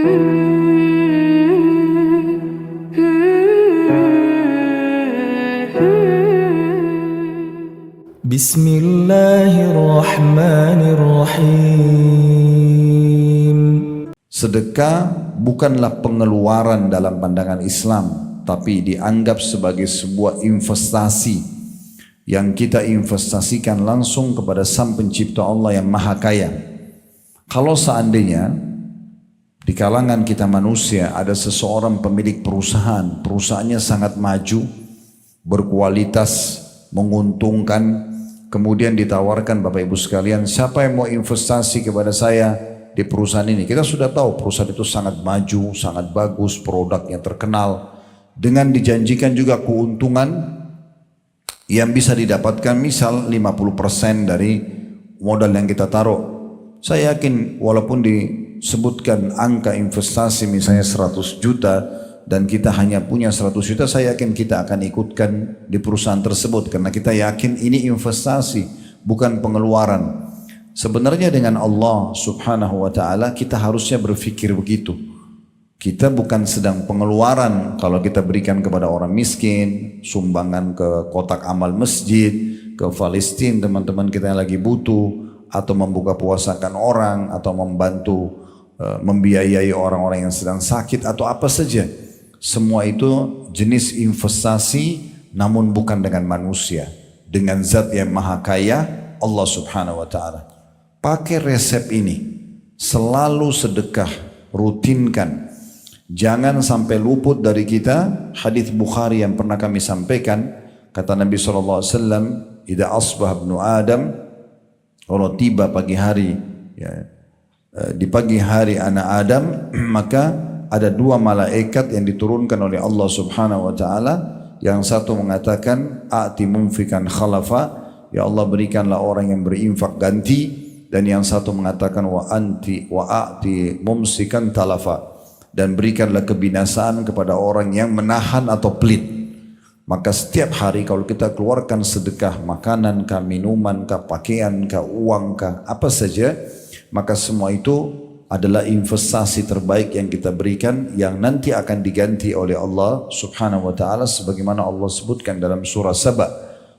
Bismillahirrahmanirrahim. Sedekah bukanlah pengeluaran dalam pandangan Islam, tapi dianggap sebagai sebuah investasi yang kita investasikan langsung kepada Sang Pencipta Allah yang Maha Kaya. Kalau seandainya di kalangan kita manusia ada seseorang pemilik perusahaan, perusahaannya sangat maju, berkualitas, menguntungkan, kemudian ditawarkan, Bapak Ibu sekalian, siapa yang mau investasi kepada saya di perusahaan ini? Kita sudah tahu perusahaan itu sangat maju, sangat bagus, produknya terkenal, dengan dijanjikan juga keuntungan yang bisa didapatkan misal 50% dari modal yang kita taruh. Saya yakin walaupun disebutkan angka investasi misalnya 100 juta dan kita hanya punya 100 juta, saya yakin kita akan ikutkan di perusahaan tersebut karena kita yakin ini investasi, bukan pengeluaran. Sebenarnya dengan Allah Subhanahu wa ta'ala kita harusnya berpikir begitu. Kita bukan sedang pengeluaran kalau kita berikan kepada orang miskin, sumbangan ke kotak amal masjid, ke Palestina teman-teman kita yang lagi butuh, atau membuka puasakan orang, atau membantu membiayai orang-orang yang sedang sakit, atau apa saja. Semua itu jenis investasi, namun bukan dengan manusia, dengan zat yang maha kaya, Allah Subhanahu wa ta'ala. Pakai resep ini, selalu sedekah, rutinkan. Jangan sampai luput dari kita. Hadis Bukhari yang pernah kami sampaikan, kata Nabi SAW, "Idza asbah ibnu Adam," kalau tiba pagi hari, ya, di pagi hari anak Adam, maka ada dua malaikat yang diturunkan oleh Allah Subhanahu wa ta'ala. Yang satu mengatakan, "A'ti mumfikan khalafa," ya Allah berikanlah orang yang berinfak ganti. Dan yang satu mengatakan, "Wa a'ti mumsikan talafa," dan berikanlah kebinasaan kepada orang yang menahan atau pelit. Maka setiap hari kalau kita keluarkan sedekah, makanan kah, minuman kah, pakaian kah, uang kah, apa saja, maka semua itu adalah investasi terbaik yang kita berikan, yang nanti akan diganti oleh Allah Subhanahu wa ta'ala sebagaimana Allah sebutkan dalam surah Saba,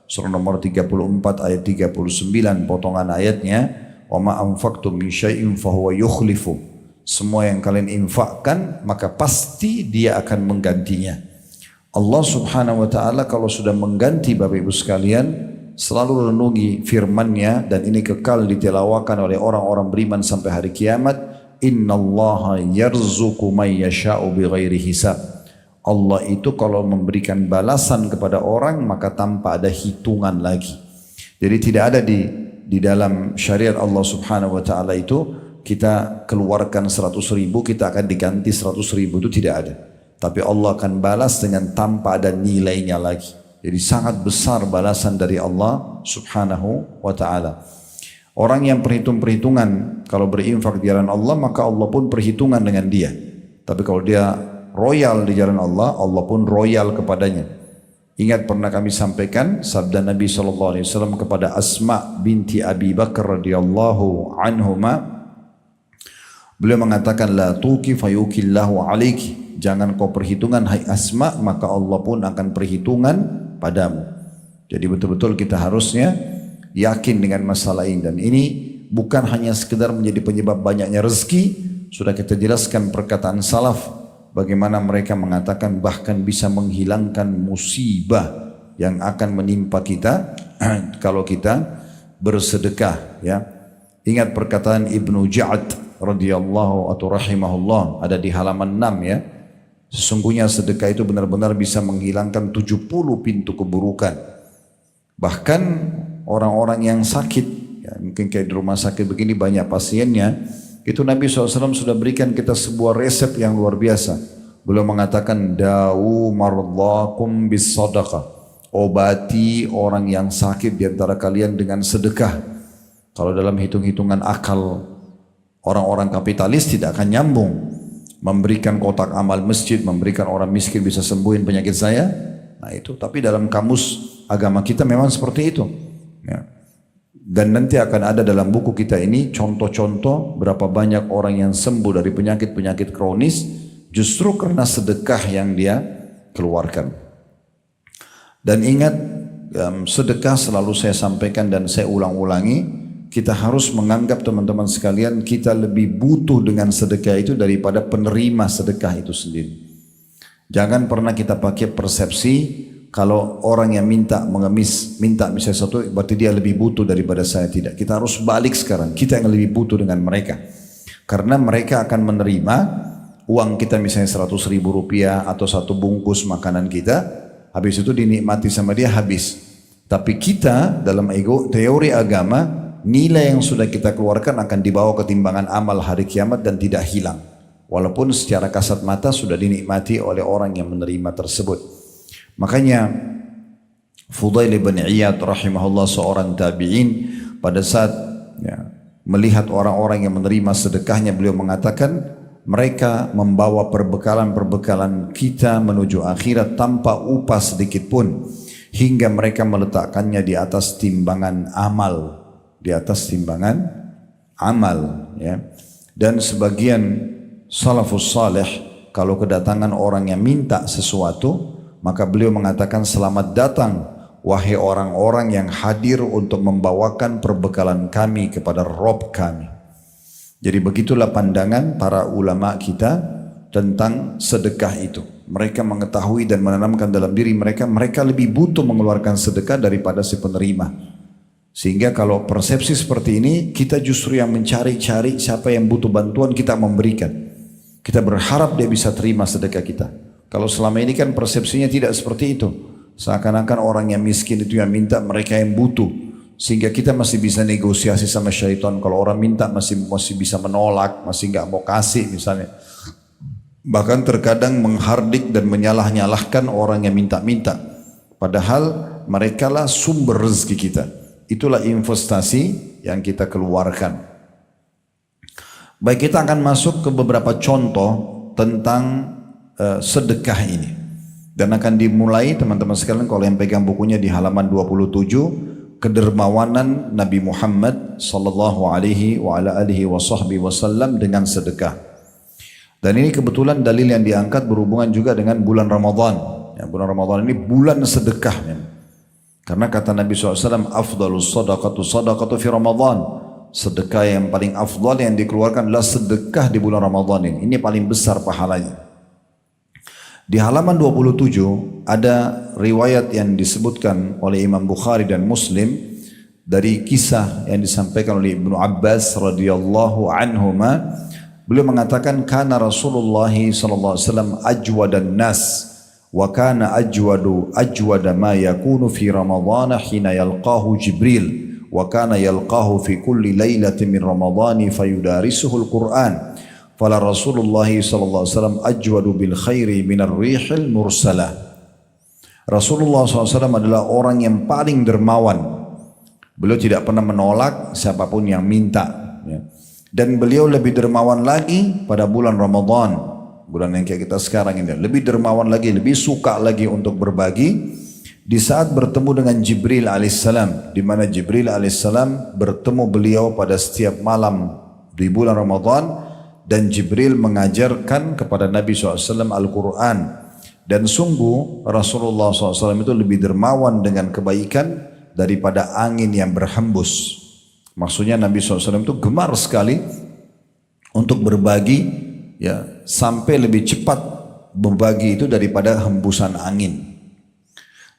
surah nomor 34 ayat 39 potongan ayatnya, "Wa ma anfaqtum min syai'in fahuwa yukhlifu." Semua yang kalian infakkan maka pasti dia akan menggantinya. Allah Subhanahu wa ta'ala kalau sudah mengganti, Bapak Ibu sekalian, selalu renungi firman-Nya, dan ini kekal ditelawakan oleh orang-orang beriman sampai hari kiamat. Innallaha yarzuqu may yasha'u bighairi hisab. Allah itu kalau memberikan balasan kepada orang maka tanpa ada hitungan lagi. Jadi tidak ada di dalam syariat Allah Subhanahu wa ta'ala itu kita keluarkan 100.000 kita akan diganti 100.000, itu tidak ada. Tapi Allah akan balas dengan tanpa ada nilainya lagi. Jadi sangat besar balasan dari Allah Subhanahu wa ta'ala. Orang yang perhitungan kalau berinfak di jalan Allah, maka Allah pun perhitungan dengan dia. Tapi kalau dia royal di jalan Allah, Allah pun royal kepadanya. Ingat pernah kami sampaikan sabda Nabi SAW kepada Asma binti Abi Bakar radhiyallahu anhuma. Beliau mengatakan, "La tuqi fayuqillahu alaiki." Jangan kau perhitungan hai Asma, maka Allah pun akan perhitungan padamu. Jadi betul-betul kita harusnya yakin dengan masalah ini, dan ini bukan hanya sekedar menjadi penyebab banyaknya rezeki. Sudah kita jelaskan perkataan salaf bagaimana mereka mengatakan bahkan bisa menghilangkan musibah yang akan menimpa kita kalau kita bersedekah, ya. Ingat perkataan Ibnu Ja'ad radhiyallahu atau rahimahullah, ada di halaman 6, ya. Sesungguhnya sedekah itu benar-benar bisa menghilangkan 70 pintu keburukan. Bahkan orang-orang yang sakit, ya, mungkin kayak di rumah sakit begini banyak pasiennya, itu Nabi SAW sudah berikan kita sebuah resep yang luar biasa. Beliau mengatakan, "Dawu mardhakum bis sadaqah." Obati orang yang sakit di antara kalian dengan sedekah. Kalau dalam hitung-hitungan akal orang-orang kapitalis tidak akan nyambung. Memberikan kotak amal masjid, memberikan orang miskin bisa sembuhin penyakit saya. Nah itu, tapi dalam kamus agama kita memang seperti itu. Ya. Dan nanti akan ada dalam buku kita ini contoh-contoh berapa banyak orang yang sembuh dari penyakit-penyakit kronis justru karena sedekah yang dia keluarkan. Dan ingat, sedekah selalu saya sampaikan dan saya ulang-ulangi, kita harus menganggap teman-teman sekalian kita lebih butuh dengan sedekah itu daripada penerima sedekah itu sendiri. Jangan pernah kita pakai persepsi kalau orang yang minta misalnya sesuatu berarti dia lebih butuh daripada saya. Tidak, kita harus balik sekarang, kita yang lebih butuh dengan mereka. Karena mereka akan menerima uang kita misalnya 100.000 rupiah atau satu bungkus makanan kita, habis itu dinikmati sama dia habis. Tapi kita dalam teori agama, nilai yang sudah kita keluarkan akan dibawa ke timbangan amal hari kiamat dan tidak hilang. Walaupun secara kasat mata sudah dinikmati oleh orang yang menerima tersebut. Makanya Fudail bin Iyad rahimahullah seorang tabi'in pada saat melihat orang-orang yang menerima sedekahnya, beliau mengatakan mereka membawa perbekalan-perbekalan kita menuju akhirat tanpa upah sedikit pun, hingga mereka meletakkannya di atas timbangan amal, ya. Dan sebagian salafus salih kalau kedatangan orang yang minta sesuatu, maka beliau mengatakan, selamat datang wahai orang-orang yang hadir untuk membawakan perbekalan kami kepada Rabb kami. Jadi begitulah pandangan para ulama kita tentang sedekah itu. Mereka mengetahui dan menanamkan dalam diri mereka, mereka lebih butuh mengeluarkan sedekah daripada si penerima. Sehingga kalau persepsi seperti ini, kita justru yang mencari-cari siapa yang butuh bantuan, kita memberikan. Kita berharap dia bisa terima sedekah kita. Kalau selama ini kan persepsinya tidak seperti itu. Seakan-akan orang yang miskin itu yang minta, mereka yang butuh. Sehingga kita masih bisa negosiasi sama syaitan. Kalau orang minta masih bisa menolak, masih nggak mau kasih misalnya. Bahkan terkadang menghardik dan menyalah-nyalahkan orang yang minta-minta. Padahal mereka lah sumber rezeki kita. Itulah investasi yang kita keluarkan. Baik, kita akan masuk ke beberapa contoh tentang sedekah ini. Dan akan dimulai teman-teman sekalian kalau yang pegang bukunya di halaman 27, kedermawanan Nabi Muhammad sallallahu alaihi wasallam dengan sedekah. Dan ini kebetulan dalil yang diangkat berhubungan juga dengan bulan Ramadan. Ya, bulan Ramadan ini bulan sedekah. Ya. Karena kata Nabi SAW, afdalus sadaqatu fi Ramadan. Sedekah yang paling afdal yang dikeluarkan adalah sedekah di bulan Ramadan ini. Ini paling besar pahalanya. Di halaman 27 ada riwayat yang disebutkan oleh Imam Bukhari dan Muslim dari kisah yang disampaikan oleh Ibnu Abbas radhiyallahu anhuma. Beliau mengatakan, kana Rasulullah sallallahu alaihi wasallam ajwadan nas wa kana ajwada ma yakunu fi Ramadhan hina yalqahu Jibril wa kana yalqahu fi kulli lailatin min Ramadhan fayudarisuhu al-Qur'an. Fala Rasulullah sallallahu alaihi wasallam ajwadu bil khairi minar rihil mursalah. Rasulullah SAW adalah orang yang paling dermawan. Beliau tidak pernah menolak siapapun yang minta. Ya. Dan beliau lebih dermawan lagi pada bulan Ramadan, bulan yang kayak kita sekarang ini. Lebih dermawan lagi, lebih suka lagi untuk berbagi di saat bertemu dengan Jibril alaihissalam, di mana Jibril alaihissalam bertemu beliau pada setiap malam di bulan Ramadan. Dan Jibril mengajarkan kepada Nabi SAW Al-Quran. Dan sungguh Rasulullah SAW itu lebih dermawan dengan kebaikan daripada angin yang berhembus. Maksudnya Nabi SAW itu gemar sekali untuk berbagi, ya, sampai lebih cepat berbagi itu daripada hembusan angin.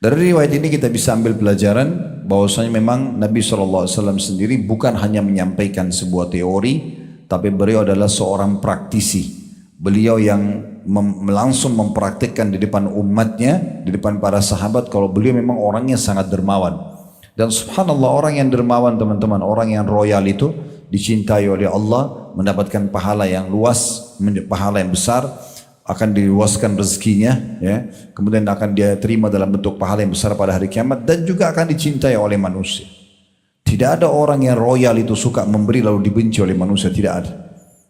Dari riwayat ini kita bisa ambil pelajaran bahwasanya memang Nabi SAW sendiri bukan hanya menyampaikan sebuah teori, tapi beliau adalah seorang praktisi. Beliau yang langsung mempraktikkan di depan umatnya, di depan para sahabat, kalau beliau memang orangnya sangat dermawan. Dan subhanallah, orang yang dermawan teman-teman, orang yang royal itu dicintai oleh Allah, mendapatkan pahala yang luas, pahala yang besar, akan diluaskan rezekinya, ya. Kemudian akan dia terima dalam bentuk pahala yang besar pada hari kiamat, dan juga akan dicintai oleh manusia. Tidak ada orang yang royal itu suka memberi lalu dibenci oleh manusia, tidak ada.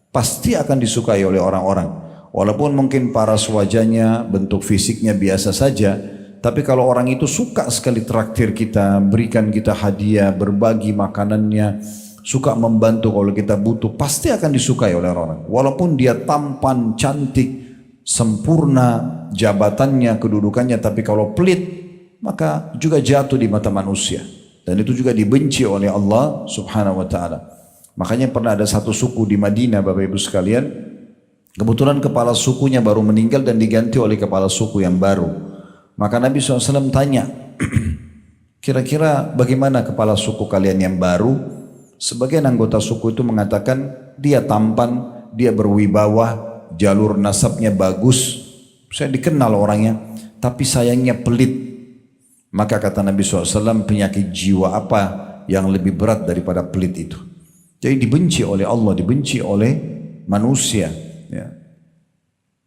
Pasti akan disukai oleh orang-orang. Walaupun mungkin paras wajahnya, bentuk fisiknya biasa saja, Tapi kalau orang itu suka sekali traktir kita, berikan kita hadiah, berbagi makanannya, suka membantu kalau kita butuh, pasti akan disukai oleh orang. Walaupun dia tampan, cantik, sempurna jabatannya, kedudukannya, tapi kalau pelit, maka juga jatuh di mata manusia. Dan itu juga dibenci oleh Allah subhanahu wa ta'ala. Makanya pernah ada satu suku di Madinah, Bapak Ibu sekalian, kebetulan kepala sukunya baru meninggal dan diganti oleh kepala suku yang baru. Maka Nabi SAW tanya, kira-kira bagaimana kepala suku kalian yang baru? Sebagian anggota suku itu mengatakan, dia tampan, dia berwibawa, jalur nasabnya bagus, saya dikenal orangnya, tapi sayangnya pelit. Maka kata Nabi SAW, penyakit jiwa apa yang lebih berat daripada pelit itu? Jadi dibenci oleh Allah, dibenci oleh manusia. Ya.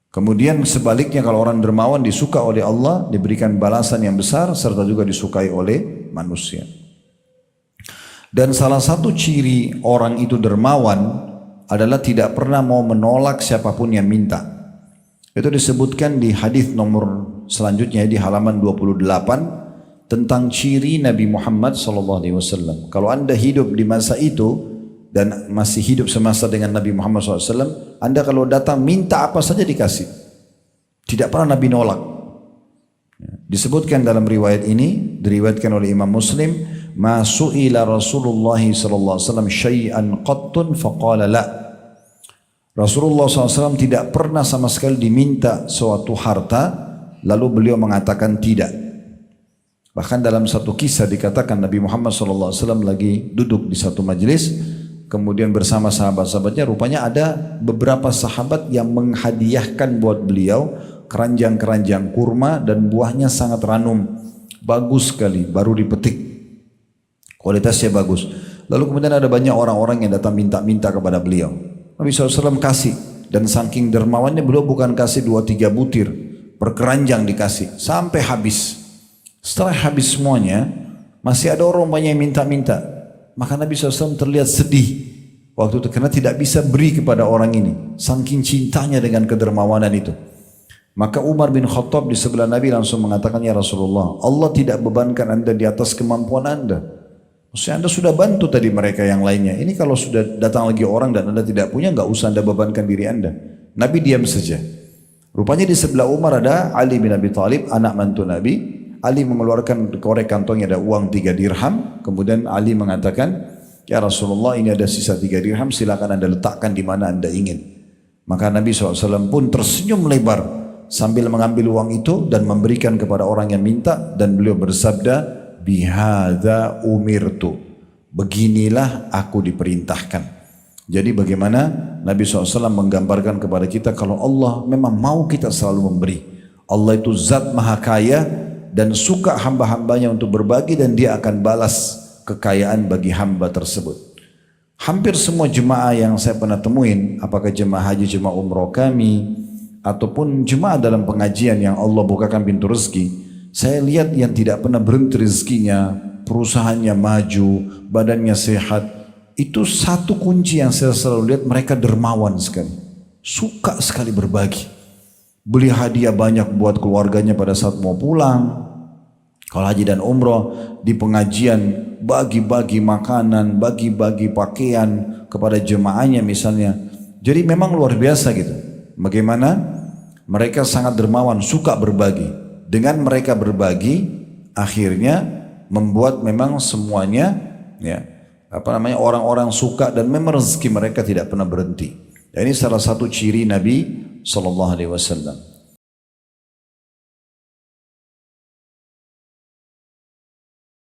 Kemudian sebaliknya kalau orang dermawan disuka oleh Allah, diberikan balasan yang besar, serta juga disukai oleh manusia. Dan salah satu ciri orang itu dermawan adalah tidak pernah mau menolak siapapun yang minta. Itu disebutkan di hadis nomor selanjutnya di halaman 28 tentang ciri Nabi Muhammad SAW. Kalau anda hidup di masa itu dan masih hidup semasa dengan Nabi Muhammad SAW, anda kalau datang minta apa saja dikasih. Tidak pernah Nabi nolak. Disebutkan dalam riwayat ini, diriwayatkan oleh Imam Muslim, ma su'ila Rasulullah SAW syai'an qattun faqala la. Rasulullah SAW tidak pernah sama sekali diminta suatu harta, lalu beliau mengatakan tidak. Bahkan dalam satu kisah dikatakan Nabi Muhammad SAW lagi duduk di satu majelis, kemudian bersama sahabat-sahabatnya, rupanya ada beberapa sahabat yang menghadiahkan buat beliau keranjang-keranjang kurma dan buahnya sangat ranum, bagus sekali, baru dipetik, kualitasnya bagus. Lalu kemudian ada banyak orang-orang yang datang minta-minta kepada beliau. Nabi SAW kasih, dan saking dermawannya beliau bukan kasih 2-3 butir, per keranjang dikasih, sampai habis. Setelah habis semuanya, masih ada orang banyak yang minta-minta. Maka Nabi SAW terlihat sedih waktu itu karena tidak bisa beri kepada orang ini, saking cintanya dengan kedermawanan itu. Maka Umar bin Khattab di sebelah Nabi langsung mengatakan, ya Rasulullah, Allah tidak bebankan anda di atas kemampuan anda. Maksudnya anda sudah bantu tadi mereka yang lainnya. Ini kalau sudah datang lagi orang dan anda tidak punya, nggak usah anda bebankan diri anda. Nabi diam saja. Rupanya di sebelah Umar ada Ali bin Abi Thalib, anak mantu Nabi. Ali mengeluarkan korek kantongnya, ada uang 3 dirham. Kemudian Ali mengatakan, ya Rasulullah, ini ada sisa 3 dirham, silakan anda letakkan di mana anda ingin. Maka Nabi SAW pun tersenyum lebar sambil mengambil uang itu dan memberikan kepada orang yang minta, dan beliau bersabda, bihadza umirtu, beginilah aku diperintahkan. Jadi bagaimana Nabi SAW menggambarkan kepada kita kalau Allah memang mau kita selalu memberi. Allah itu zat maha kaya dan suka hamba-hambanya untuk berbagi, dan dia akan balas kekayaan bagi hamba tersebut. Hampir semua jemaah yang saya pernah temuin, apakah jemaah haji, jemaah umroh kami, ataupun jemaah dalam pengajian yang Allah bukakan pintu rezeki, saya lihat yang tidak pernah berhenti rezekinya, perusahaannya maju, badannya sehat, itu satu kunci yang saya selalu lihat, mereka dermawan sekali, suka sekali berbagi, beli hadiah banyak buat keluarganya pada saat mau pulang. Kalau haji dan umroh di pengajian bagi-bagi makanan, bagi-bagi pakaian kepada jemaahnya misalnya. Jadi memang luar biasa gitu. Bagaimana mereka sangat dermawan, suka berbagi. Dengan mereka berbagi, akhirnya membuat memang semuanya, ya, orang-orang suka, dan memang rezeki mereka tidak pernah berhenti. Dan ini salah satu ciri Nabi SAW.